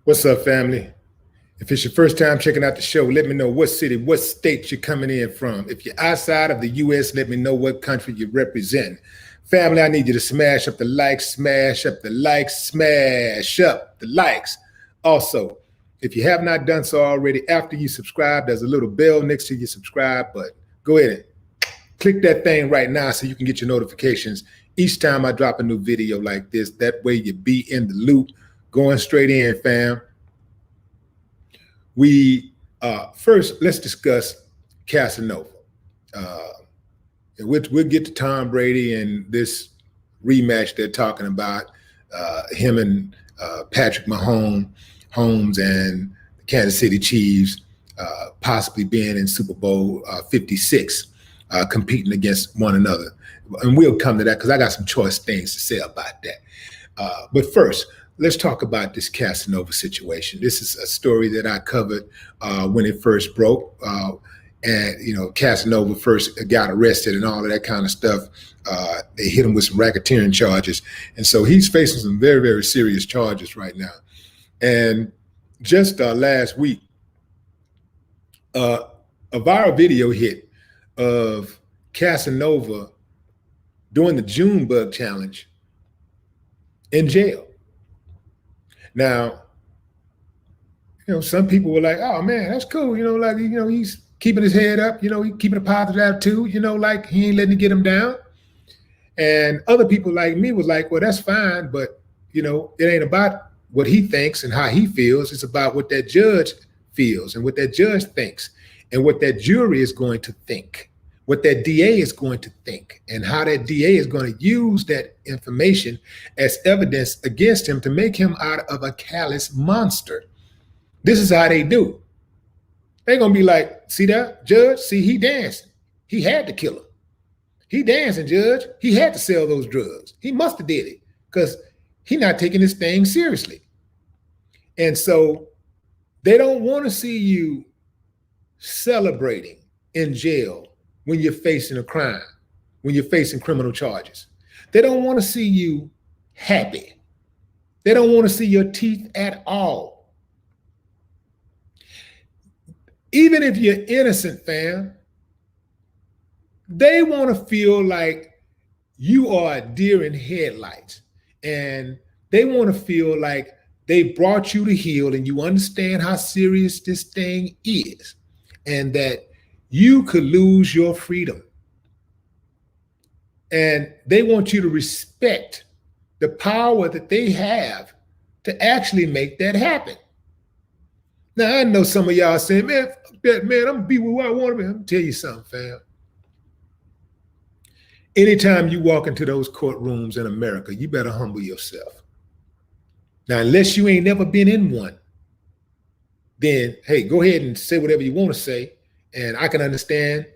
What's up, family? If it's your first time checking out the show, let me know what city, what state you're coming in from. If you're outside of the U.S., let me know what country you represent. Family, I need you to smash up the likes, smash up the likes, smash up the likes. Also, if you have not done so already, after you subscribe, there's a little bell next to your subscribe button. Go ahead and click that thing right now so you can get your notifications each time I drop a new video like this. That way you be in the loop. Going straight in, fam. We first, let's discuss Casanova. We'll get to Tom Brady and this rematch they're talking about, him and Patrick Mahomes and the Kansas City Chiefs possibly being in Super Bowl 56, competing against one another. And we'll come to that because I got some choice things to say about that. But first, let's talk about this Casanova situation. This is a story that I covered when it first broke. And, you know, Casanova first got arrested and all of that kind of stuff. They hit him with some racketeering charges. And so he's facing some very, very serious charges right now. And just last week, a viral video hit of Casanova doing the Junebug challenge in jail. Now, you know, some people were like, oh man, that's cool. You know, like, you know, he's keeping his head up, you know, he's keeping a positive attitude, you know, like he ain't letting it get him down. And other people like me was like, well, that's fine, but you know, it ain't about what he thinks and how he feels. It's about what that judge feels and what that judge thinks and what that jury is going to think, what that DA is going to think, and how that DA is going to use that information as evidence against him to make him out of a callous monster. This is how they do. They're going to be like, see that, judge? See, he dancing. He had to kill him. He dancing, judge. He had to sell those drugs. He must have did it because he not taking this thing seriously. And so they don't want to see you celebrating in jail when you're facing a crime, when you're facing criminal charges. They don't want to see you happy. They don't want to see your teeth at all. Even if you're innocent, fam, they want to feel like you are a deer in headlights, and they want to feel like they brought you to heel and you understand how serious this thing is and that you could lose your freedom. And they want you to respect the power that they have to actually make that happen. Now, I know some of y'all saying, man, fuck that, man, I'm gonna be where I want to be. I'm gonna tell you something, fam. Anytime you walk into those courtrooms in America, you better humble yourself. Now, unless you ain't never been in one, then, hey, go ahead and say whatever you want to say, and I can understand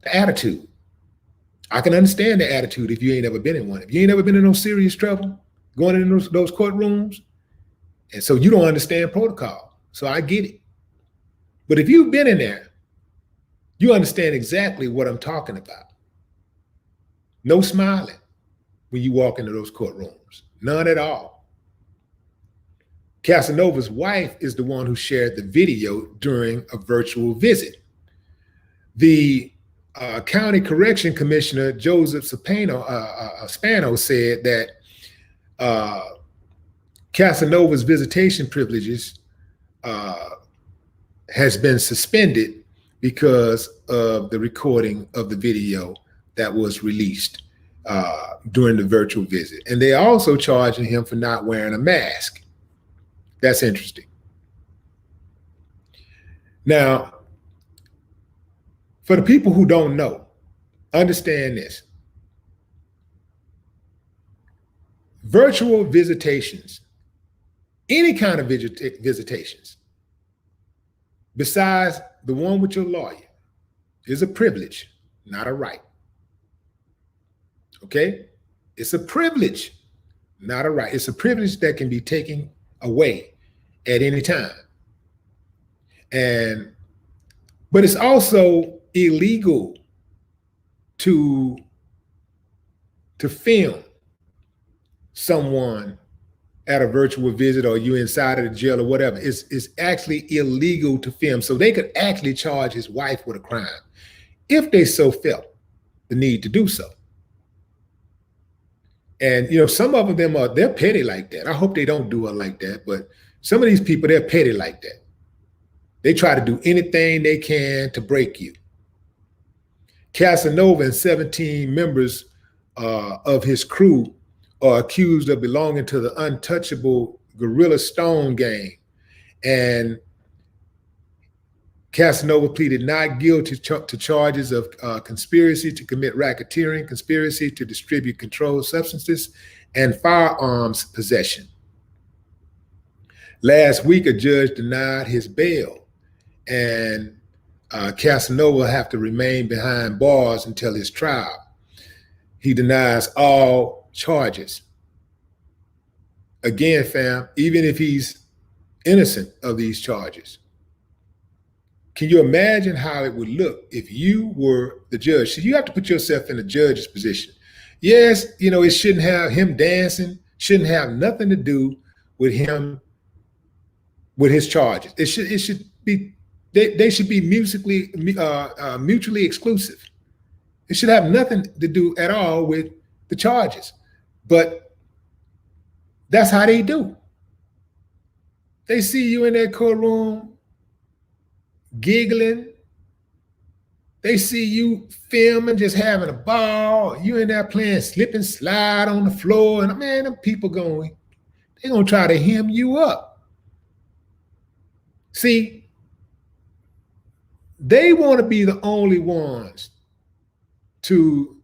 the attitude. I can understand the attitude if you ain't never been in one. If you ain't never been in no serious trouble, going in those courtrooms, and so you don't understand protocol. So I get it. But if you've been in there, you understand exactly what I'm talking about. No smiling when you walk into those courtrooms, none at all. Casanova's wife is the one who shared the video during a virtual visit. The County Correction Commissioner, Joseph Spano, said that Casanova's visitation privileges has been suspended because of the recording of the video that was released during the virtual visit. And they're also charging him for not wearing a mask. That's interesting. Now, for the people who don't know, understand this. Virtual visitations, any kind of visitations, besides the one with your lawyer, is a privilege, not a right. Okay? It's a privilege, not a right. It's a privilege that can be taken away at any time. But it's also illegal to film someone at a virtual visit or you inside of the jail or whatever. It's actually illegal to film. So they could actually charge his wife with a crime if they so felt the need to do so. And, you know, some of them they're petty like that. I hope they don't do it like that. But some of these people, they're petty like that. They try to do anything they can to break you. Casanova and 17 members of his crew are accused of belonging to the untouchable Gorilla Stone gang. And Casanova pleaded not guilty to charges of conspiracy to commit racketeering, conspiracy to distribute controlled substances, and firearms possession. Last week, a judge denied his bail, and Casanova will have to remain behind bars until his trial. He denies all charges. Again, fam, even if he's innocent of these charges, can you imagine how it would look if you were the judge? So you have to put yourself in the judge's position. Yes, you know, it shouldn't have him dancing, shouldn't have nothing to do with him, with his charges. It should be, they should be mutually exclusive. It should have nothing to do at all with the charges. But that's how they do. They see you in that courtroom giggling. They see you filming, just having a ball. You in there playing slip and slide on the floor. And man, them people they're gonna try to hem you up. See, they want to be the only ones to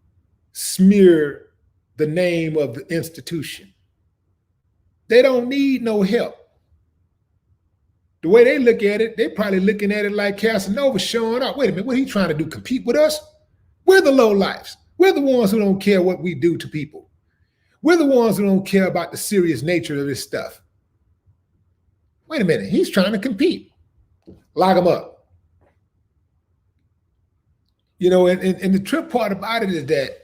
smear the name of the institution. They don't need no help. The way they look at it, they're probably looking at it like Casanova showing up. Wait a minute, what are he trying to do, compete with us? We're the lowlifes. We're the ones who don't care what we do to people. We're the ones who don't care about the serious nature of this stuff. Wait a minute, he's trying to compete. Lock him up. You know, and the trip part about it is that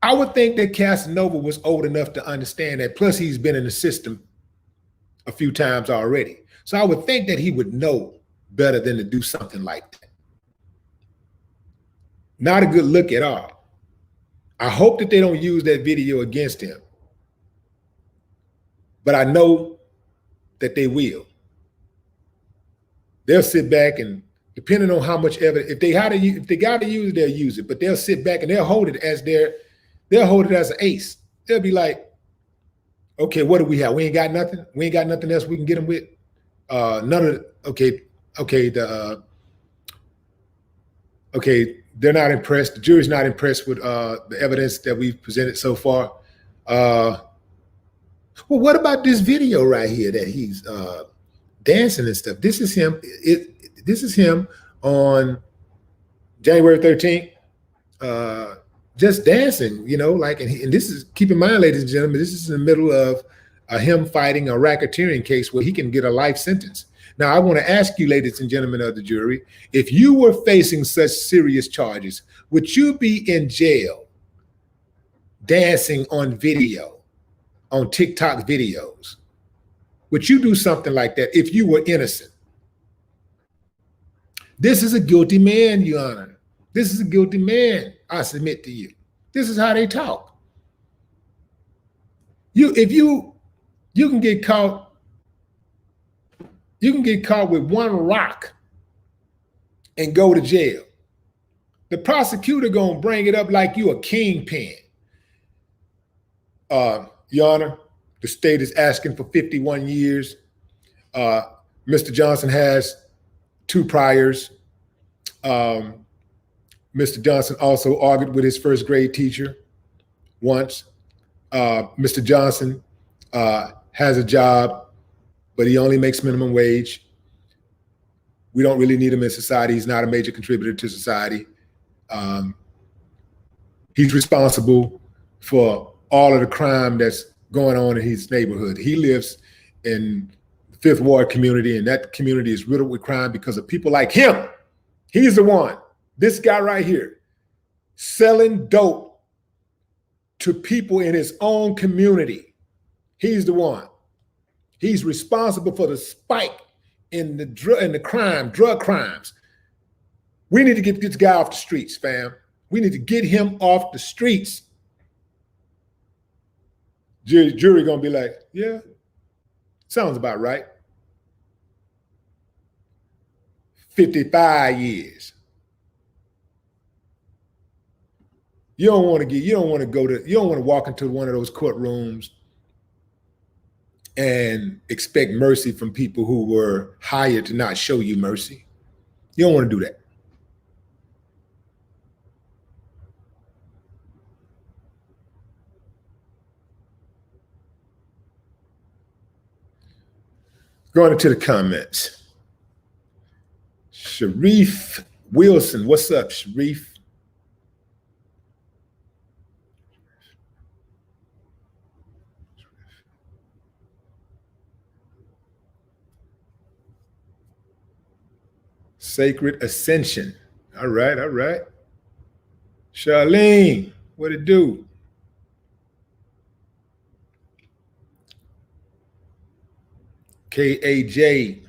I would think that Casanova was old enough to understand that. Plus, he's been in the system a few times already. So I would think that he would know better than to do something like that. Not a good look at all. I hope that they don't use that video against him. But I know that they will. They'll sit back and, depending on how much evidence, if they got to use it, they'll use it. But they'll sit back and they'll hold it as an ace. They'll be like, okay, what do we have? We ain't got nothing. We ain't got nothing else we can get them with. They're not impressed. The jury's not impressed with the evidence that we've presented so far. Well, what about this video right here that he's dancing and stuff? This is him. This is him on January 13th. Just dancing, you know, like, and this is, keep in mind, ladies and gentlemen, this is in the middle of him fighting a racketeering case where he can get a life sentence. Now, I want to ask you, ladies and gentlemen of the jury, if you were facing such serious charges, would you be in jail dancing on video, on TikTok videos? Would you do something like that if you were innocent? This is a guilty man, Your Honor. This is a guilty man, I submit to you. This is how they talk. You can get caught with one rock and go to jail. The prosecutor gonna bring it up like you a kingpin. Your Honor, the state is asking for 51 years. Mr. Johnson has 2 priors. Mr. Johnson also argued with his first grade teacher once. Mr. Johnson has a job, but he only makes minimum wage. We don't really need him in society. He's not a major contributor to society. He's responsible for all of the crime that's going on in his neighborhood. He lives in the 5th Ward community, and that community is riddled with crime because of people like him. He's the one. This guy right here, selling dope to people in his own community. He's the one. He's responsible for the spike in the drug crimes. We need to get this guy off the streets, fam. We need to get him off the streets. Jury gonna be like, yeah, sounds about right. 55 years. You don't want to walk into one of those courtrooms and expect mercy from people who were hired to not show you mercy. You don't want to do that. Going into the comments. Sharif Wilson, what's up, Sharif? Sacred Ascension. All right, all right. Charlene, what it do? KAJ,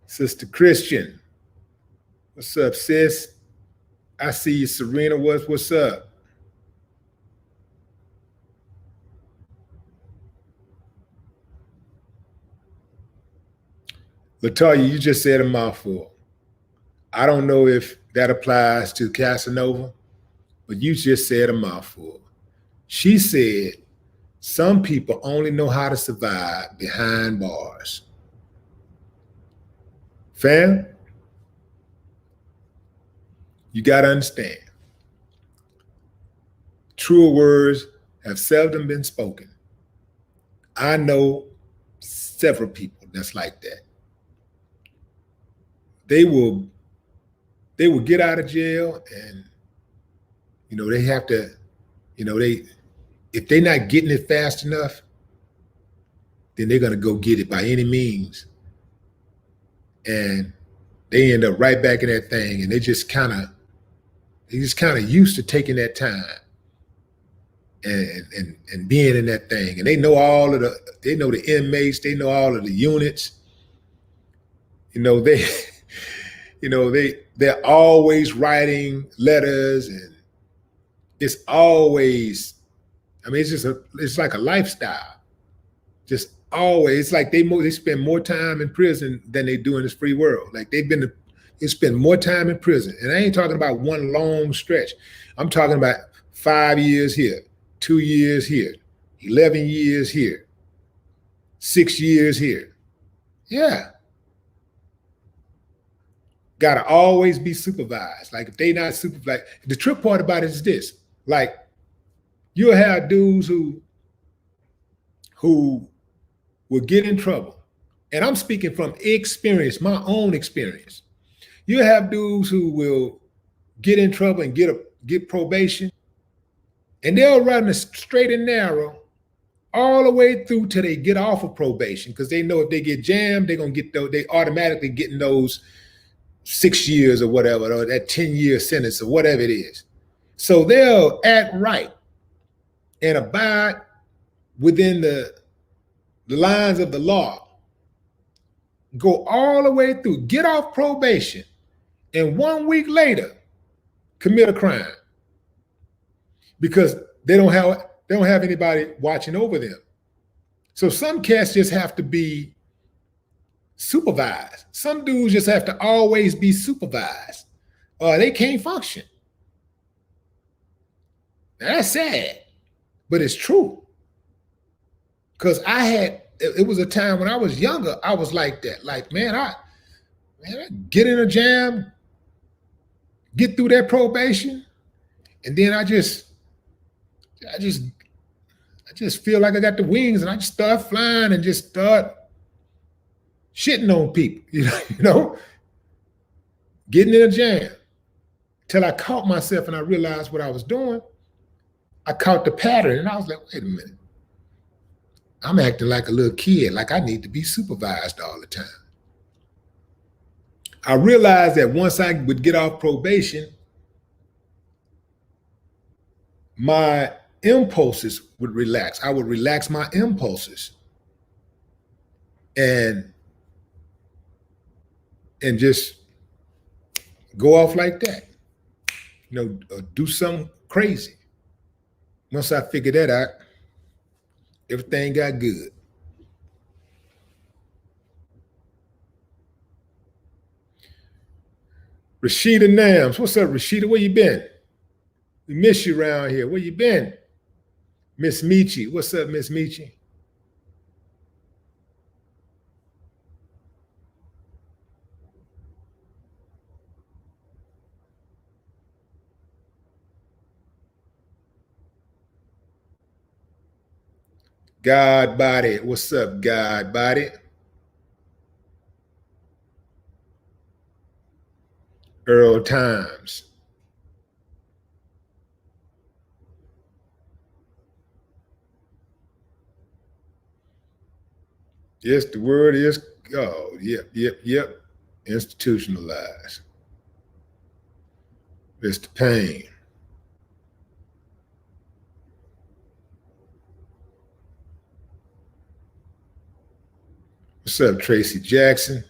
Sister Christian. What's up, sis? I see you, Serena. What's up? Latoya, you just said a mouthful. I don't know if that applies to Casanova, but you just said a mouthful. She said, some people only know how to survive behind bars. Fam, you got to understand. Truer words have seldom been spoken. I know several people that's like that. They will get out of jail and, they have to, if they're not getting it fast enough, then they're going to go get it by any means. And they end up right back in that thing, and they just kind of used to taking that time and being in that thing. And they know they know the inmates, they know all of the units. They're always writing letters, and it's always, it's like a lifestyle. Just always, it's like they spend more time in prison than they do in this free world. Like they spend more time in prison. And I ain't talking about one long stretch. I'm talking about 5 years here, 2 years here, 11 years here, 6 years here. Yeah. Got to always be supervised. Like if they not supervised, the trick part about it is this: like you'll have dudes who will get in trouble, and I'm speaking from experience, my own experience. You'll have dudes who will get in trouble and get probation, and they'll run a straight and narrow all the way through till they get off of probation, because they know if they get jammed, they automatically getting those 6 years or whatever, or that 10-year sentence or whatever it is. So they'll act right and abide within the lines of the law, go all the way through, get off probation, and 1 week later commit a crime because they don't have anybody watching over them. So some cats just have to be supervised. Some dudes just have to always be supervised, or they can't function. That's sad, but it's true. Because it was a time when I was younger, I was like that. Like, man, I get in a jam, get through that probation, and then I just feel like I got the wings, and I just start flying and just start shitting on people, getting in a jam, till I caught myself and I realized what I was doing. I caught the pattern, and I was like, wait a minute. I'm acting like a little kid, like I need to be supervised all the time. I realized that once I would get off probation, my impulses would relax. I would relax my impulses and just go off like that. Do something crazy. Once I figured that out, everything got good. Rashida Nams, what's up, Rashida? Where you been? We miss you around here. Where you been? Miss Michi, what's up, Miss Michi? God Body, what's up, God Body? Earl Times. Yes, the word is, oh, yep. Institutionalized. Mr. Payne. What's up, Tracy Jackson?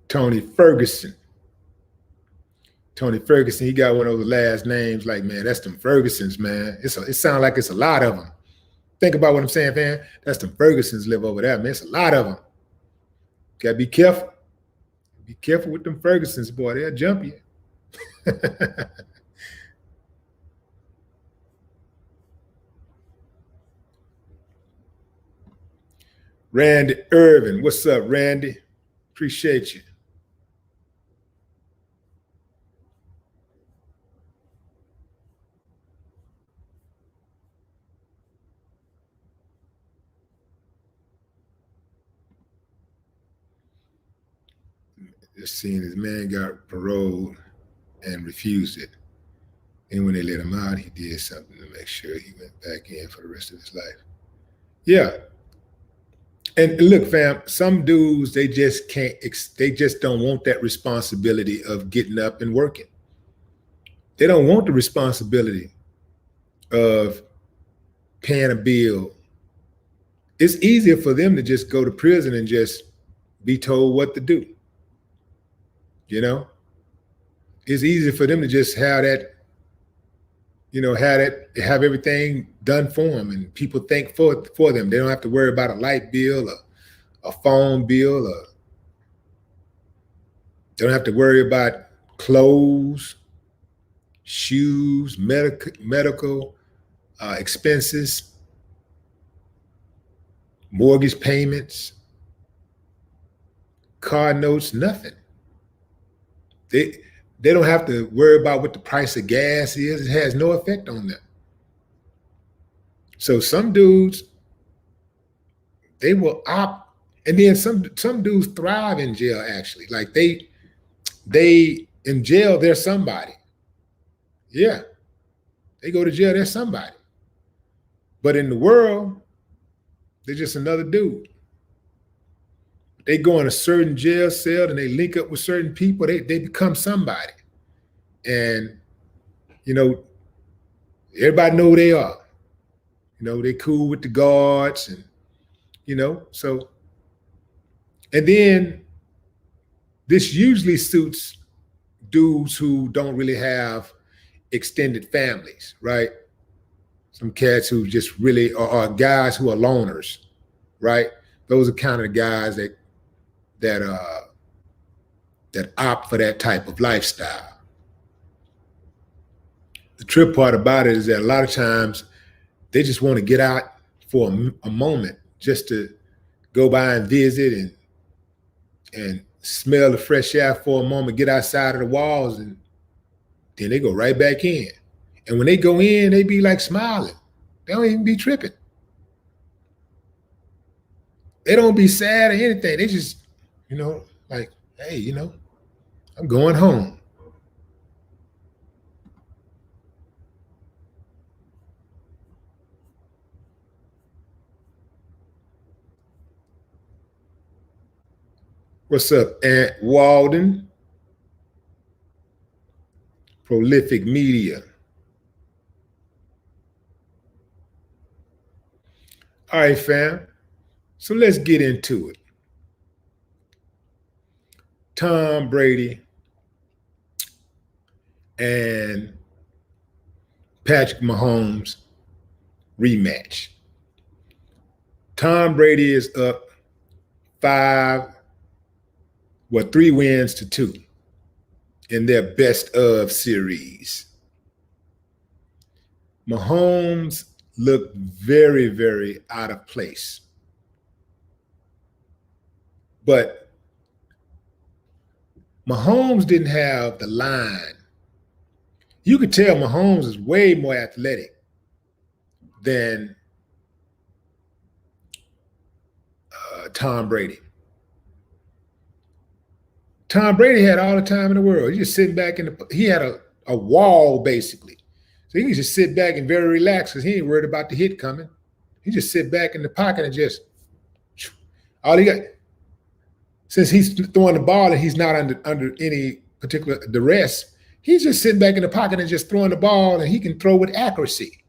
Tony Ferguson. Tony Ferguson, he got one of those last names like, man, that's them Fergusons, man. It sounds like it's a lot of them. Think about what I'm saying, man. That's them Fergusons live over there, man. It's a lot of them. Gotta be careful. Be careful with them Fergusons, boy. They'll jump you. Randy Irvin. What's up, Randy? Appreciate you. Just seeing his man got paroled and refused it. And when they let him out, he did something to make sure he went back in for the rest of his life. Yeah. And look, fam, some dudes, they just can't, they just don't want that responsibility of getting up and working. They don't want the responsibility of paying a bill. It's easier for them to just go to prison and just be told what to do. It's easier for them to just have that, have everything done for them, and people think for them. They don't have to worry about a light bill, a phone bill, or they don't have to worry about clothes, shoes, medical expenses, mortgage payments, car notes, nothing. They don't have to worry about what the price of gas is. It has no effect on them. So some dudes, they will opt, and then some dudes thrive in jail, actually. Like they in jail, they're somebody. Yeah. They go to jail, they're somebody. But in the world, they're just another dude. They go in a certain jail cell and they link up with certain people, they become somebody. And, everybody know who they are. They cool with the guards and, so. And then this usually suits dudes who don't really have extended families, right? Some cats who just really are guys who are loners, right? Those are kind of the guys that opt for that type of lifestyle. The trip part about it is that a lot of times they just want to get out for a moment, just to go by and visit and smell the fresh air for a moment, get outside of the walls, and then they go right back in. And when they go in, they be like smiling. They don't even be tripping. They don't be sad or anything. They just, like, hey, I'm going home. What's up, Aunt Walden? prolific media. All right, fam. So let's get into it. Tom Brady and Patrick Mahomes rematch. Tom Brady is up 3 wins to 2 in their best of series. Mahomes looked very, very out of place. But Mahomes didn't have the line. You could tell Mahomes is way more athletic than Tom Brady. Tom Brady had all the time in the world. He just sitting back he had a wall basically. So he could just sit back and very relaxed because he ain't worried about the hit coming. He just sit back in the pocket and just, all he got, since he's throwing the ball and he's not under any particular duress, he's just sitting back in the pocket and just throwing the ball, and he can throw with accuracy.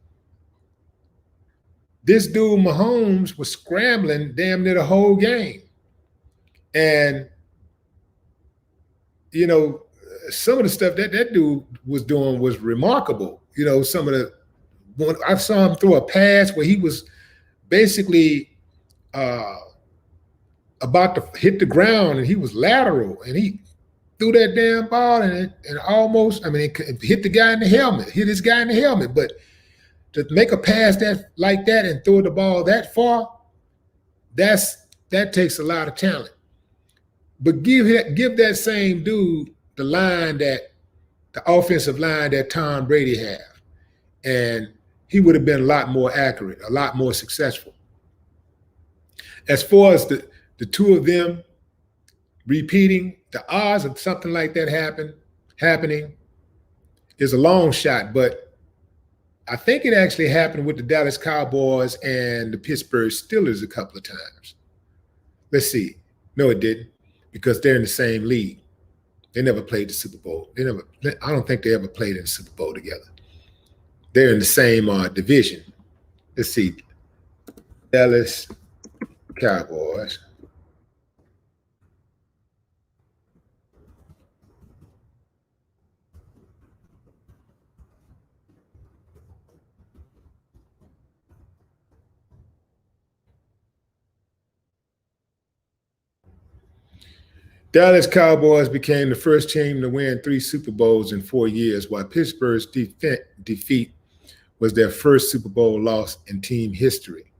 This dude, Mahomes, was scrambling damn near the whole game. And, you know, some of the stuff that dude was doing was remarkable. You know, I saw him throw a pass where he was basically about to hit the ground, and he was lateral, and he threw that damn ball and almost, it hit the guy in the helmet, hit this guy in the helmet. But to make a pass like that and throw the ball that far, that takes a lot of talent. But give that same dude the offensive line that Tom Brady had, and he would have been a lot more accurate, a lot more successful. As far as the two of them repeating, the odds of something like that happening is a long shot, but I think it actually happened with the Dallas Cowboys and the Pittsburgh Steelers a couple of times. Let's see. No, it didn't, because they're in the same league. They never played the Super Bowl. I don't think they ever played in the Super Bowl together. They're in the same division. Let's see. Dallas Cowboys. Dallas Cowboys became the first team to win 3 Super Bowls in 4 years, while Pittsburgh's defeat was their first Super Bowl loss in team history.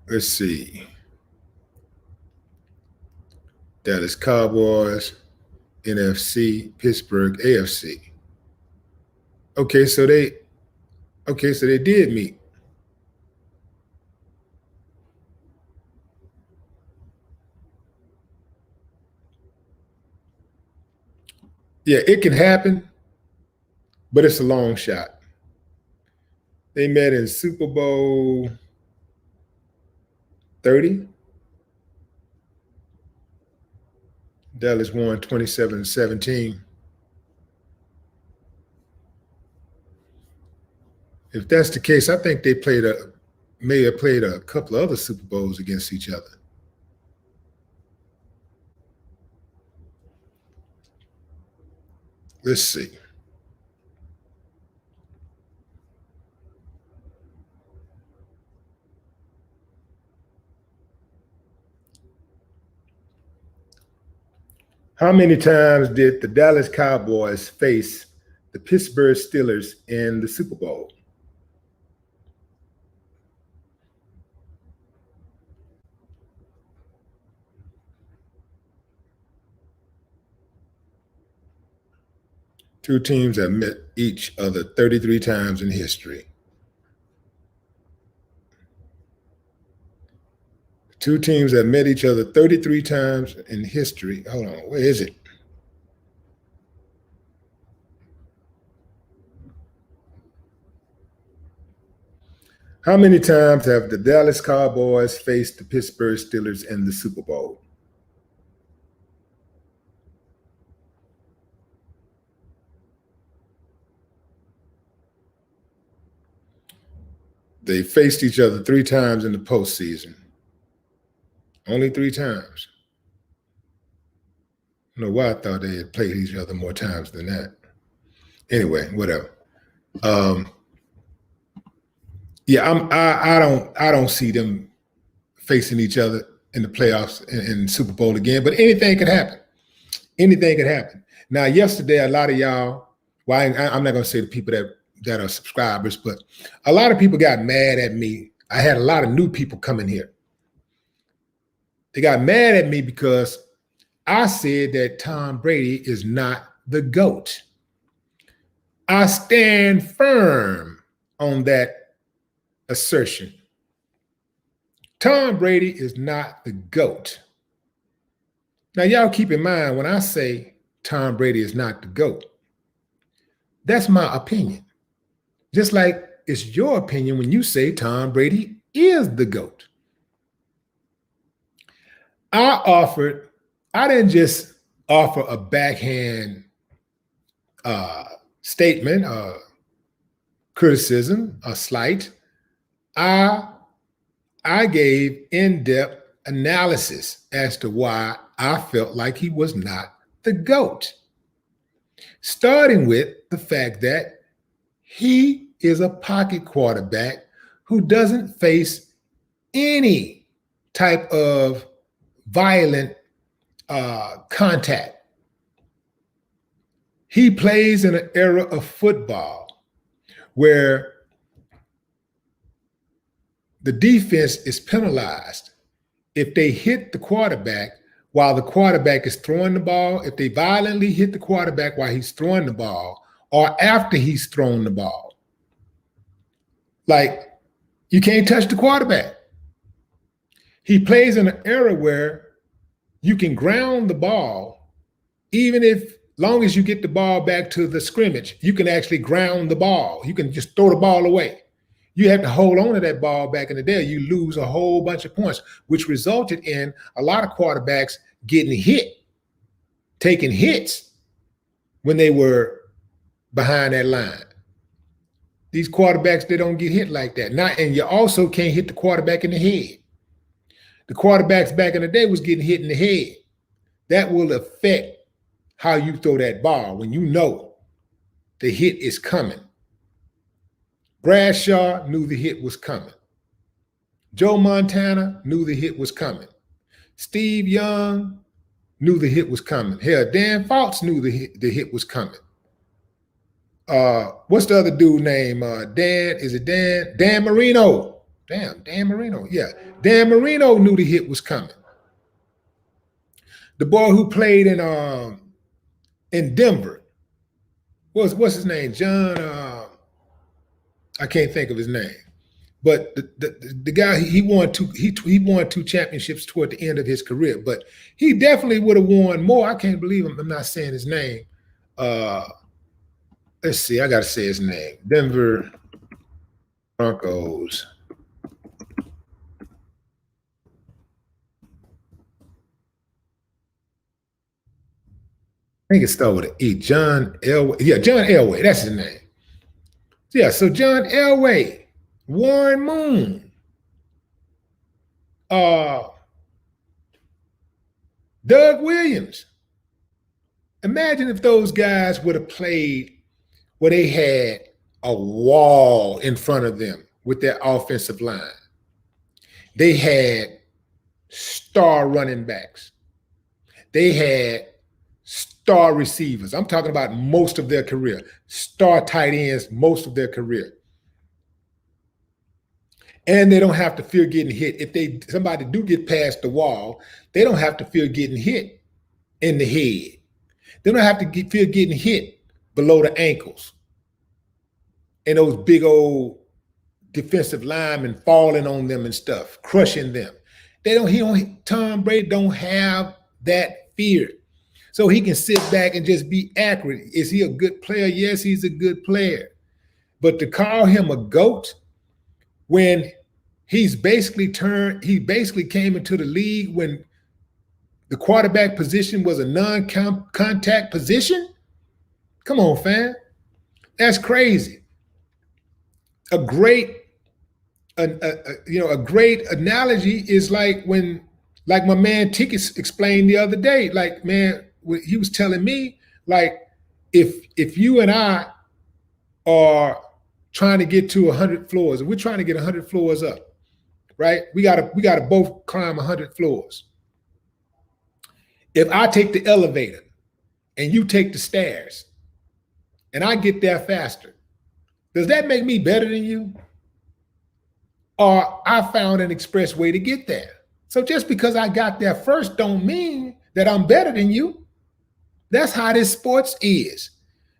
Let's see. Dallas Cowboys, NFC, Pittsburgh, AFC. Okay, so they did meet. Yeah, it can happen, but it's a long shot. They met in Super Bowl 30. Dallas won 27-17. If that's the case, I think they may have played a couple of other Super Bowls against each other. Let's see. How many times did the Dallas Cowboys face the Pittsburgh Steelers in the Super Bowl? Two teams have met each other 33 times in history. Two teams have met each other 33 times in history. Hold on, where is it? How many times have the Dallas Cowboys faced the Pittsburgh Steelers in the Super Bowl? They faced each other 3 times in the postseason. Only 3 times. I don't know why I thought they had played each other more times than that. Anyway, whatever. Yeah, I don't see them facing each other in the playoffs in Super Bowl again, but anything could happen. Anything could happen. Now, yesterday, a lot of y'all, well, I'm not going to say the people that are subscribers, but a lot of people got mad at me. I had a lot of new people coming here. They got mad at me because I said that Tom Brady is not the GOAT. I stand firm on that assertion. Tom Brady is not the GOAT. Now, y'all keep in mind, when I say Tom Brady is not the GOAT, that's my opinion. Just like it's your opinion when you say Tom Brady is the GOAT. I didn't just offer a backhand statement, criticism, a slight. I gave in-depth analysis as to why I felt like he was not the GOAT. Starting with the fact that he is a pocket quarterback who doesn't face any type of violent contact. He plays in an era of football where the defense is penalized if they hit the quarterback while the quarterback is throwing the ball, if they violently hit the quarterback while he's throwing the ball, or after he's thrown the ball. Like, you can't touch the quarterback. He plays in an era where you can ground the ball, even if, long as you get the ball back to the scrimmage, you can actually ground the ball. You can just throw the ball away. You have to hold on to that ball back in the day. You lose a whole bunch of points, which resulted in a lot of quarterbacks getting hit, taking hits when they were behind that line. These quarterbacks, they don't get hit like that. And you also can't hit the quarterback in the head. The quarterbacks back in the day was getting hit in the head. That will affect how you throw that ball when you know the hit is coming. Bradshaw knew the hit was coming. Joe Montana knew the hit was coming. Steve Young knew the hit was coming. Hell, Dan Fouts knew the hit was coming. What's the other dude name? Dan Marino. Damn, Dan Marino. Yeah, Dan Marino knew the hit was coming. The boy who played in Denver. What's his name? John. I can't think of his name, but the guy, he won two championships toward the end of his career, but he definitely would have won more. I can't believe I'm not saying his name. Let's see, I got to say his name. Denver Broncos. I think it started with an E. John Elway. Yeah, John Elway. That's his name. Yeah, so John Elway, Warren Moon, Doug Williams. Imagine if those guys would have played where they had a wall in front of them with their offensive line. They had star running backs. They had star receivers. I'm talking about most of their career. Star tight ends, most of their career. And they don't have to fear getting hit. If somebody do get past the wall, they don't have to fear getting hit in the head. They don't have to fear getting hit below the ankles. And those big old defensive linemen falling on them and stuff, crushing them. Tom Brady don't have that fear. So he can sit back and just be accurate. Is he a good player? Yes, he's a good player. But to call him a GOAT when he basically came into the league when the quarterback position was a non-contact position? Come on, fam. That's crazy. A great a great analogy is like like my man Tickets explained the other day. Like, man, he was telling me, like, if you and I are trying to get to 100 floors, and we're trying to get 100 floors up, right? We gotta both climb 100 floors. If I take the elevator and you take the stairs, and I get there faster, does that make me better than you? Or I found an express way to get there. So just because I got there first don't mean that I'm better than you. That's how this sports is.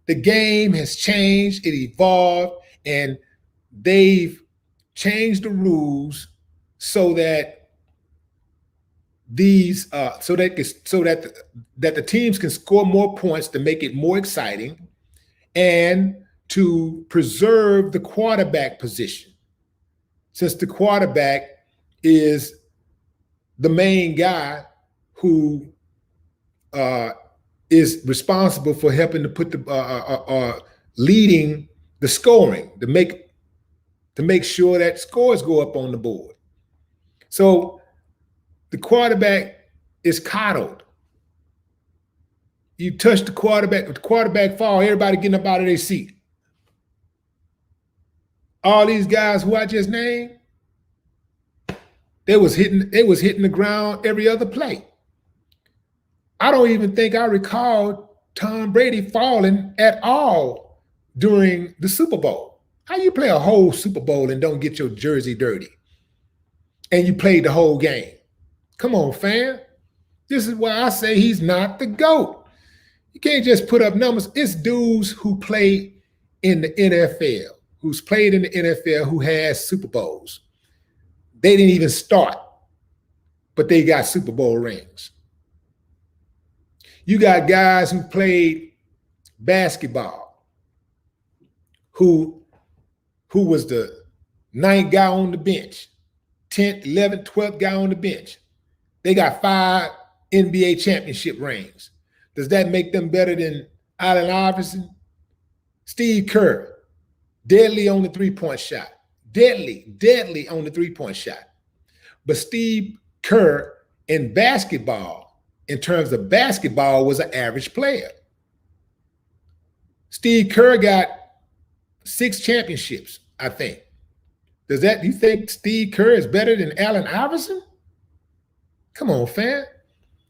The game has changed, it evolved, and they've changed the rules so that that the teams can score more points to make it more exciting and to preserve the quarterback position. Since the quarterback is the main guy who is responsible for helping to put the leading the scoring to make sure that scores go up on the board. So the quarterback is coddled. You touch the quarterback fall, everybody getting up out of their seat. All these guys who I just named, they was hitting the ground every other play. I don't even think I recall Tom Brady falling at all during the Super Bowl. How you play a whole Super Bowl and don't get your jersey dirty? And you played the whole game. Come on, fam. This is why I say he's not the GOAT. You can't just put up numbers. It's dudes who play in the NFL, who's played in the NFL, who has Super Bowls. They didn't even start, but they got Super Bowl rings. You got guys who played basketball, who was the 9th guy on the bench, 10th, 11th, 12th guy on the bench. They got 5 NBA championship rings. Does that make them better than Allen Iverson? Steve Kerr, deadly on the three-point shot. Deadly on the three-point shot. But Steve Kerr in basketball, in terms of basketball, was an average player. Steve Kerr got 6 championships, I think. Do you think Steve Kerr is better than Allen Iverson? Come on, fam.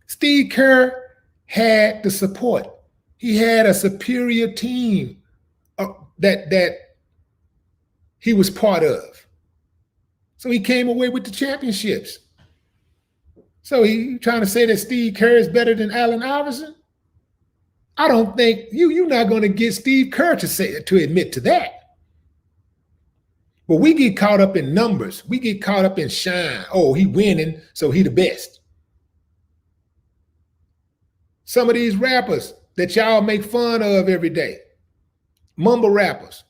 Steve Kerr had the support. He had a superior team that he was part of. So he came away with the championships. So he trying to say that Steve Kerr is better than Allen Iverson? I don't think you're not going to get Steve Kerr to admit to that. But we get caught up in numbers. We get caught up in shine. Oh, he winning, so he the best. Some of these rappers that y'all make fun of every day, mumble rappers,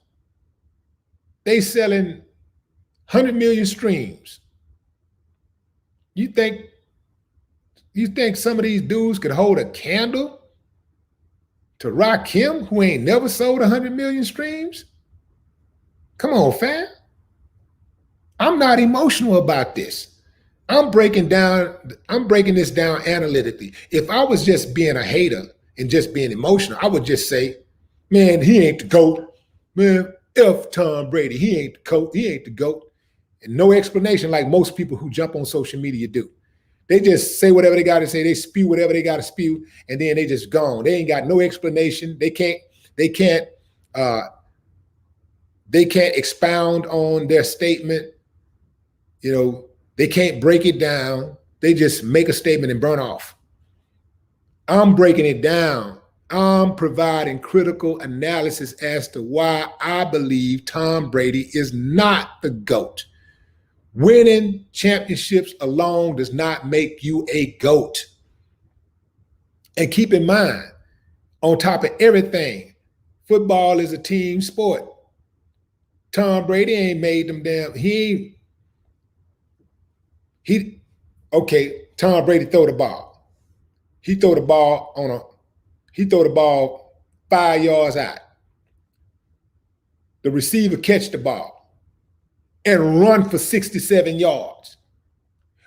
they selling 100 million streams. You think some of these dudes could hold a candle to Rakim, who ain't never sold 100 million streams? Come on, fam. I'm not emotional about this. I'm breaking this down analytically. If I was just being a hater and just being emotional, I would just say, man, he ain't the GOAT. Man, F Tom Brady. He ain't the GOAT. He ain't the GOAT. And no explanation like most people who jump on social media do. They just say whatever they got to say. They spew whatever they got to spew, and then they just gone. They ain't got no explanation. They can't expound on their statement. They can't break it down. They just make a statement and burn off. I'm breaking it down. I'm providing critical analysis as to why I believe Tom Brady is not the GOAT. Winning championships alone does not make you a GOAT. And keep in mind, on top of everything, football is a team sport. Tom Brady ain't made them damn. Tom Brady throw the ball. He throw the ball 5 yards out. The receiver catch the ball. and run for 67 yards.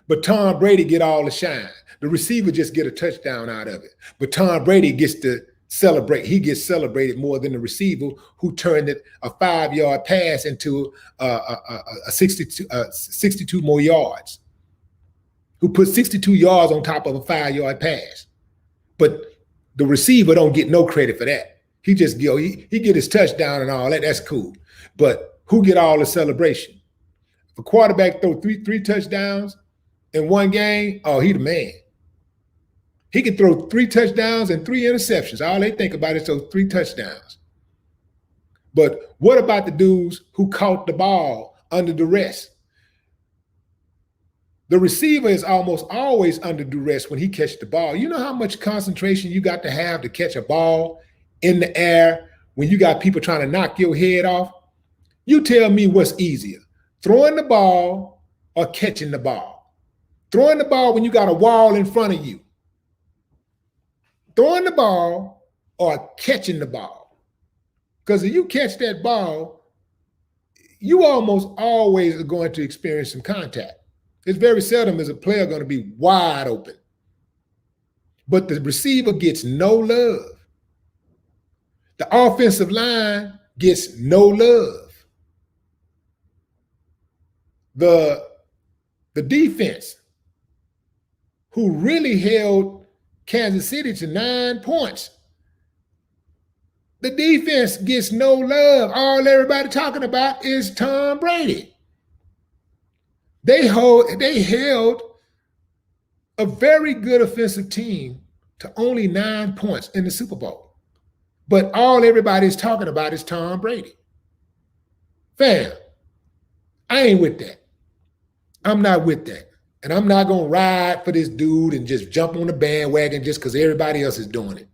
But Tom Brady get all the shine. The receiver just get a touchdown out of it. But Tom Brady gets to celebrate. He gets celebrated more than the receiver who turned it a 5-yard pass into a 62 more yards, who put 62 yards on top of a 5-yard pass. But the receiver don't get no credit for that. He just he get his touchdown and all that. That's cool. But who get all the celebration? If a quarterback throw three touchdowns in one game, oh, he the man. He can throw 3 touchdowns and 3 interceptions. All they think about is those 3 touchdowns. But what about the dudes who caught the ball under duress? The receiver is almost always under duress when he catches the ball. You know how much concentration you got to have to catch a ball in the air when you got people trying to knock your head off? You tell me what's easier, throwing the ball or catching the ball? Throwing the ball when you got a wall in front of you. Throwing the ball or catching the ball. Because if you catch that ball, you almost always are going to experience some contact. It's very seldom is a player going to be wide open. But the receiver gets no love. The offensive line gets no love. The defense, who really held Kansas City to 9 points. The defense gets no love. All everybody talking about is Tom Brady. They held a very good offensive team to only 9 points in the Super Bowl. But all everybody's talking about is Tom Brady. Fam, I ain't with that. I'm not with that. And I'm not going to ride for this dude and just jump on the bandwagon just because everybody else is doing it.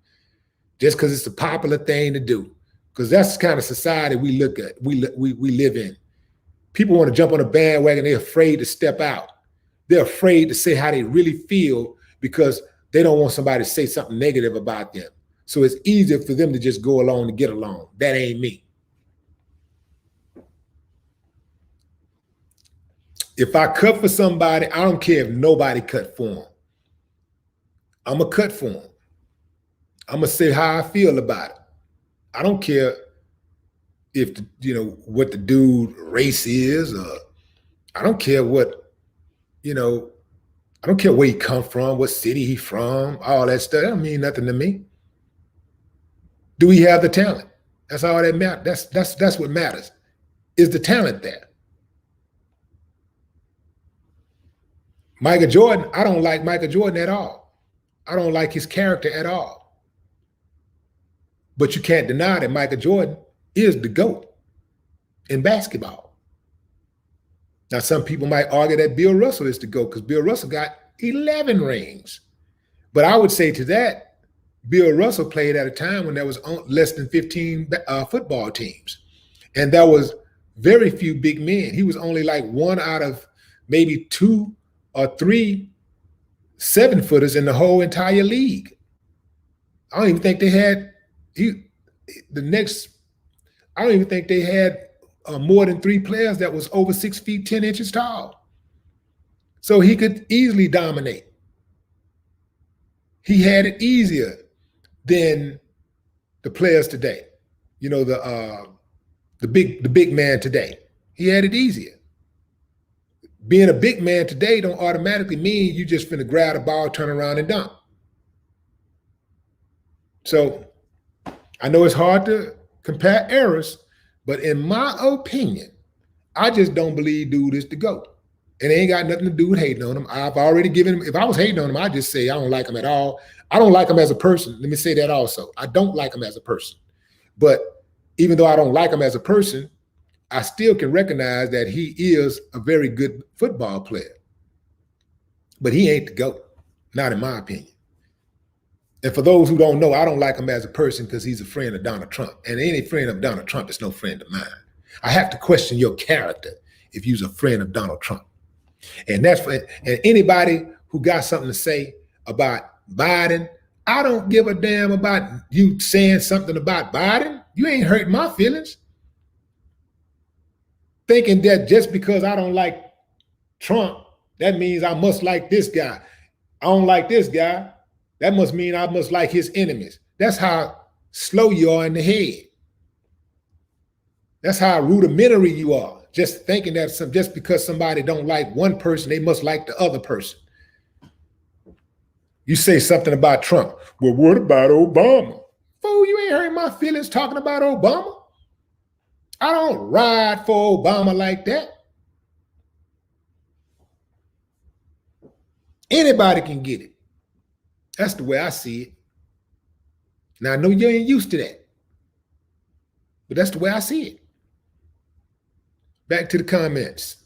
Just because it's a popular thing to do. Because that's the kind of society we live in. People want to jump on a bandwagon. They're afraid to step out. They're afraid to say how they really feel because they don't want somebody to say something negative about them. So it's easier for them to just go along and get along. That ain't me. If I cut for somebody, I don't care if nobody cut for them. I'm going to cut for them. I'm going to say how I feel about it. I don't care if, what the dude race is, or I don't care what, I don't care where he come from, what city he from, all that stuff. That don't mean nothing to me. Do he have the talent? That's all that matters. That's what matters. Is the talent there? Michael Jordan, I don't like Michael Jordan at all. I don't like his character at all. But you can't deny that Michael Jordan is the GOAT in basketball. Now, some people might argue that Bill Russell is the GOAT because Bill Russell got 11 rings. But I would say to that, Bill Russell played at a time when there was less than 15 football teams. And there was very few big men. He was only like one out of maybe 2 or 3 7-footers in the whole entire league. I don't even think they had more than 3 players that was over 6 feet 10 inches tall. So he could easily dominate. He had it easier than the players today. The big man today. He had it easier. Being a big man today don't automatically mean you just finna grab the ball, turn around and dunk. So I know it's hard to compare errors, but in my opinion, I just don't believe dude is the GOAT. And it ain't got nothing to do with hating on him. I've already given him, if I was hating on him, I'd just say I don't like him at all. I don't like him as a person. Let me say that also. I don't like him as a person. But even though I don't like him as a person, I still can recognize that he is a very good football player. But he ain't the GOAT, not in my opinion. And for those who don't know, I don't like him as a person because he's a friend of Donald Trump. And any friend of Donald Trump is no friend of mine. I have to question your character if you're a friend of Donald Trump. And and anybody who got something to say about Biden, I don't give a damn about you saying something about Biden. You ain't hurt my feelings. thinking that just because I don't like Trump, that means I must like this guy. I don't like this guy. That must mean I must like his enemies. That's how slow you are in the head. That's how rudimentary you are. Just thinking that just because somebody don't like one person, they must like the other person. You say something about Trump. Well, what about Obama? Fool, you ain't hurt my feelings talking about Obama. I don't ride for Obama like that. Anybody can get it. That's the way I see it. Now, I know you ain't used to that, but that's the way I see it. Back to the comments.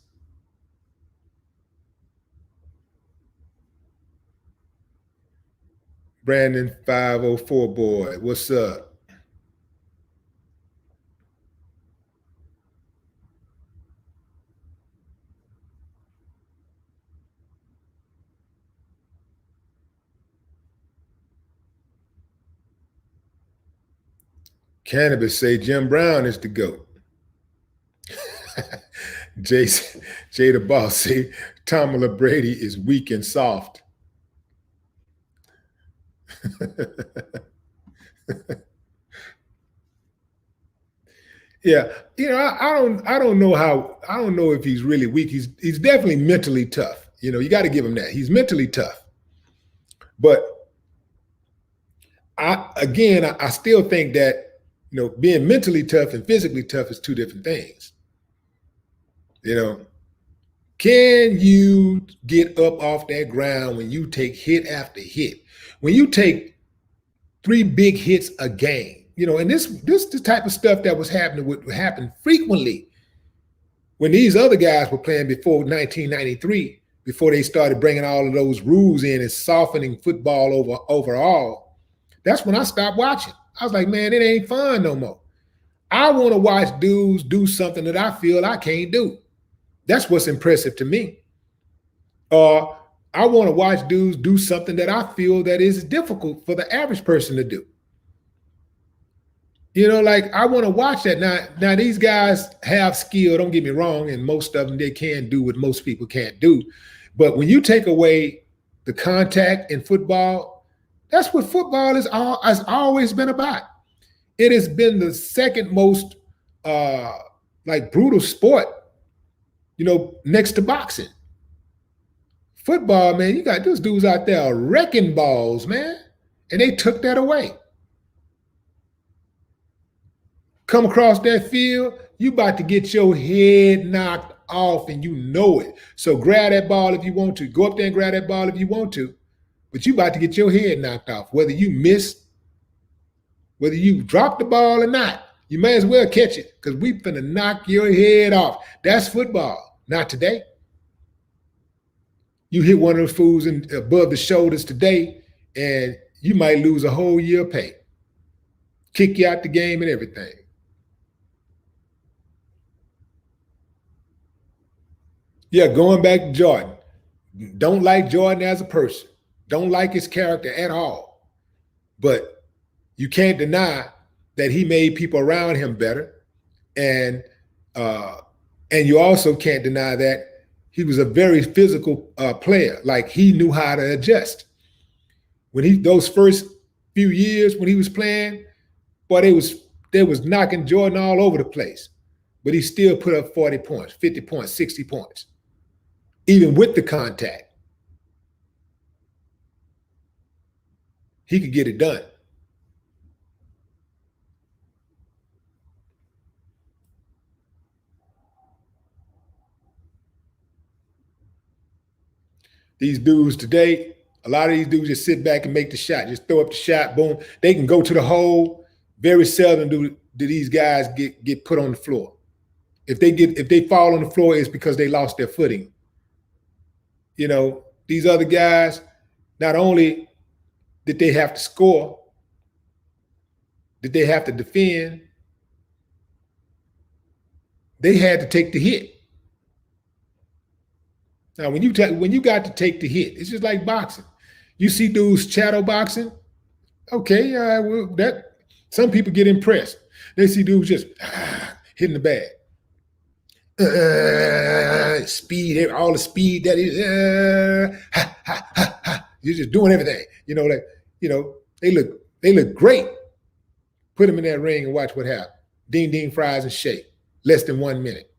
Brandon 504 boy, what's up? Cannabis say Jim Brown is the GOAT. Jay the boss say Tamala Brady is weak and soft. Yeah, I don't know if he's really weak. He's definitely mentally tough. You got to give him that. He's mentally tough. But I still think that being mentally tough and physically tough is two different things. Can you get up off that ground when you take hit after hit? When you take 3 big hits a game, and this the type of stuff that was happening would happen frequently when these other guys were playing before 1993, before they started bringing all of those rules in and softening football overall. That's when I stopped watching. I was like, man, it ain't fun no more. I want to watch dudes do something that I feel I can't do. That's what's impressive to me. Or I want to watch dudes do something that I feel that is difficult for the average person to do. Like I want to watch that. Now these guys have skill, don't get me wrong, and most of them, they can do what most people can't do. But when you take away the contact in football, that's what football has always been about. It has been the second most brutal sport, next to boxing. Football, man, you got those dudes out there wrecking balls, man, and they took that away. Come across that field, you about to get your head knocked off, and you know it. So grab that ball if you want to. Go up there and grab that ball if you want to, but you about to get your head knocked off, whether you miss, whether you drop the ball or not. You may as well catch it, because we finna knock your head off. That's football. Not today. You hit one of those fools above the shoulders today, and you might lose a whole year of pay. Kick you out the game and everything. Yeah, going back to Jordan. Don't like Jordan as a person. Don't like his character at all. But you can't deny that he made people around him better. And you also can't deny that he was a very physical player. Like, he knew how to adjust. When those first few years when he was playing, boy, they was knocking Jordan all over the place. But he still put up 40 points, 50 points, 60 points, even with the contact. He could get it done. These dudes today, a lot of these dudes just sit back and make the shot. Just throw up the shot, boom. They can go to the hole. Very seldom do these guys get put on the floor. If they fall on the floor, it's because they lost their footing. These other guys, not only did they have to score, did they have to defend, they had to take the hit. Now, when you got to take the hit, it's just like boxing. You see dudes shadow boxing. Okay, some people get impressed. They see dudes just hitting the bag. speed, all the speed that is, ha, ha, ha, ha. You're just doing everything. They look great. Put them in that ring and watch what happens. Ding, ding, fries and shake. Less than 1 minute.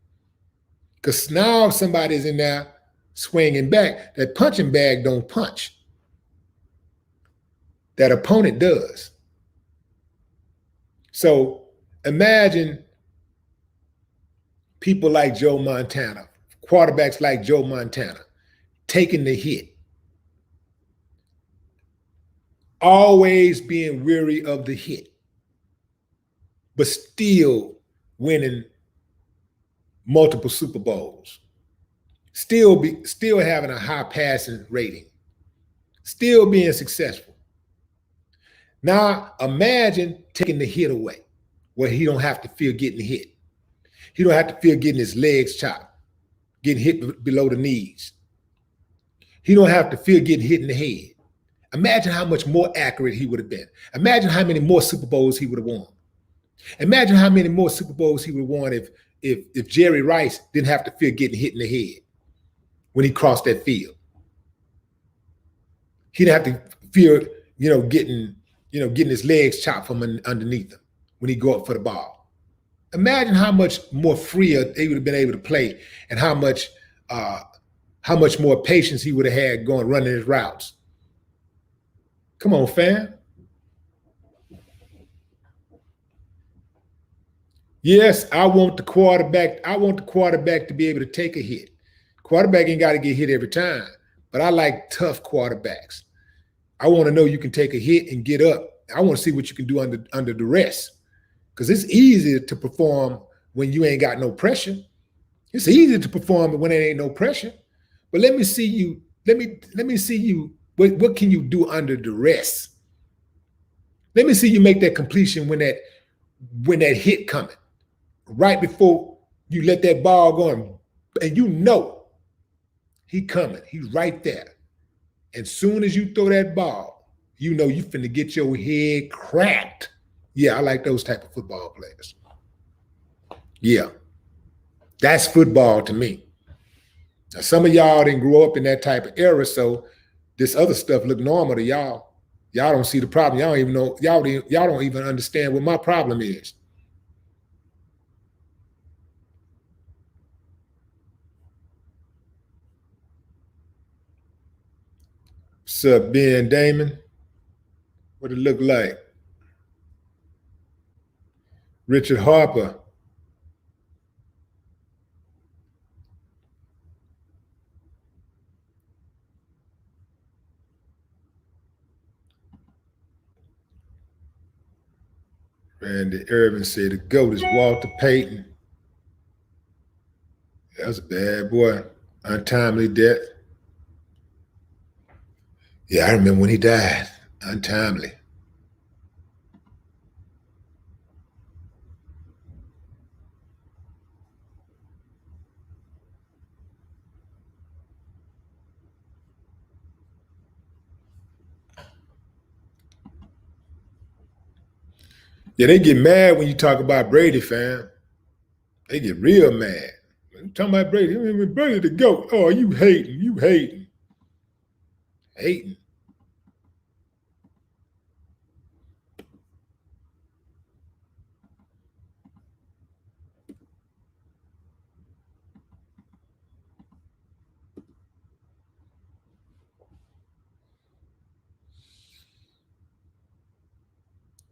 Because now somebody's in there swinging back. That punching bag don't punch. That opponent does. So imagine people like Joe Montana, quarterbacks like Joe Montana, taking the hit. Always being weary of the hit, but still winning multiple Super Bowls. Still having a high passing rating. Still being successful. Now imagine taking the hit away, where he don't have to fear getting hit. He don't have to fear getting his legs chopped, getting hit below the knees. He don't have to fear getting hit in the head. Imagine how much more accurate he would have been. Imagine how many more Super Bowls he would have won. Imagine how many more Super Bowls he would have won if Jerry Rice didn't have to fear getting hit in the head when he crossed that field. He didn't have to fear, getting his legs chopped from underneath him when he go up for the ball. Imagine how much more freer they would have been able to play, and how much more patience he would have had running his routes. Come on, fam. Yes, I want the quarterback to be able to take a hit. Quarterback ain't got to get hit every time, but I like tough quarterbacks. I want to know you can take a hit and get up. I want to see what you can do under duress, because it's easy to perform when you ain't got no pressure. It's easy to perform when there ain't no pressure. But let me see you. Let me see you. What can you do under duress? Let me see you make that completion when that hit coming, right before you let that ball go, and he coming. He's right there. And soon as you throw that ball, you finna get your head cracked. Yeah, I like those type of football players. Yeah, that's football to me. Now, some of y'all didn't grow up in that type of era, so this other stuff look normal to y'all. Y'all don't see the problem. Y'all don't even know. Y'all don't even understand what my problem is. What's up, Ben Damon? What it look like? Richard Harper. Randy Irvin said the GOAT is Walter Payton. That was a bad boy. Untimely death. Yeah, I remember when he died. Untimely. Yeah, they get mad when you talk about Brady, fam. They get real mad. I'm talking about Brady. Brady the GOAT. Oh, you hating. You hating. Hating.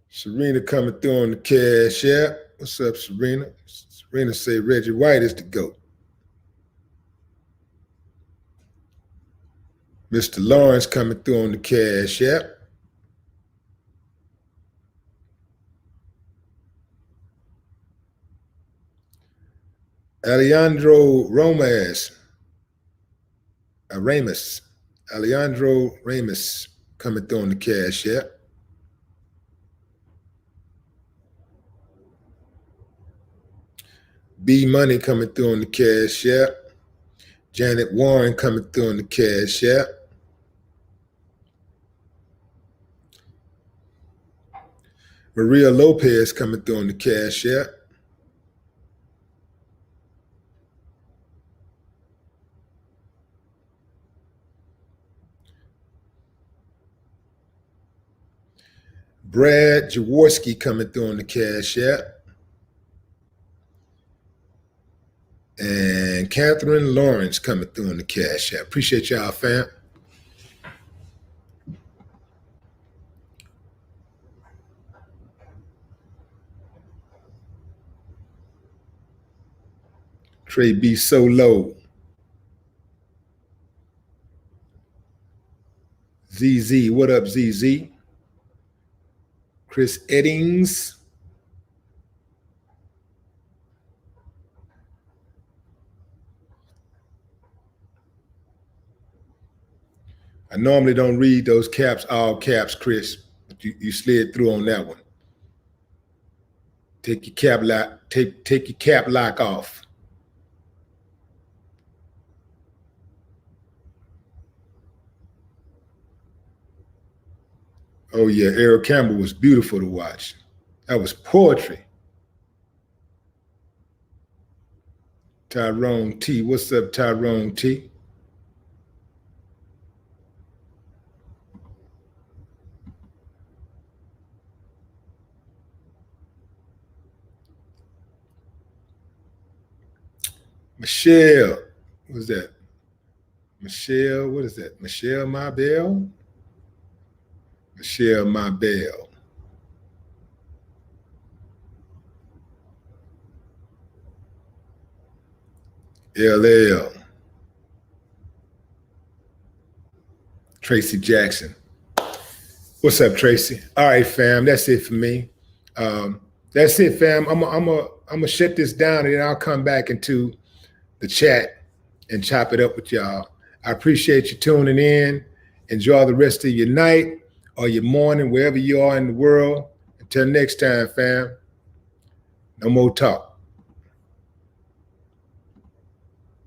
Serena coming through on the Cash App. What's up, Serena? Serena say Reggie White is the GOAT. Mr. Lawrence coming through on the Cash App. Alejandro Ramos coming through on the Cash App. B Money coming through on the Cash App. Janet Warren coming through on the Cash App. Maria Lopez coming through on the Cash App. Brad Jaworski coming through on the Cash App. And Catherine Lawrence coming through on the Cash App. Appreciate y'all, fam. Trey B. Solo. ZZ. What up, ZZ? Chris Eddings. I normally don't read those caps, all caps, Chris. But you slid through on that one. Take your cap lock, take your cap lock off. Oh yeah, Errol Campbell was beautiful to watch. That was poetry. Tyrone T. What's up, Tyrone T? Michelle. What's that? Michelle, what is that? Michelle Mabel? Michelle Mabel. LL. Tracy Jackson. What's up, Tracy? All right, fam. That's it for me. That's it, fam. I'm gonna shut this down and then I'll come back into the chat and chop it up with y'all. I appreciate you tuning in. Enjoy the rest of your night or your morning, wherever you are in the world. Until next time, fam. No more talk.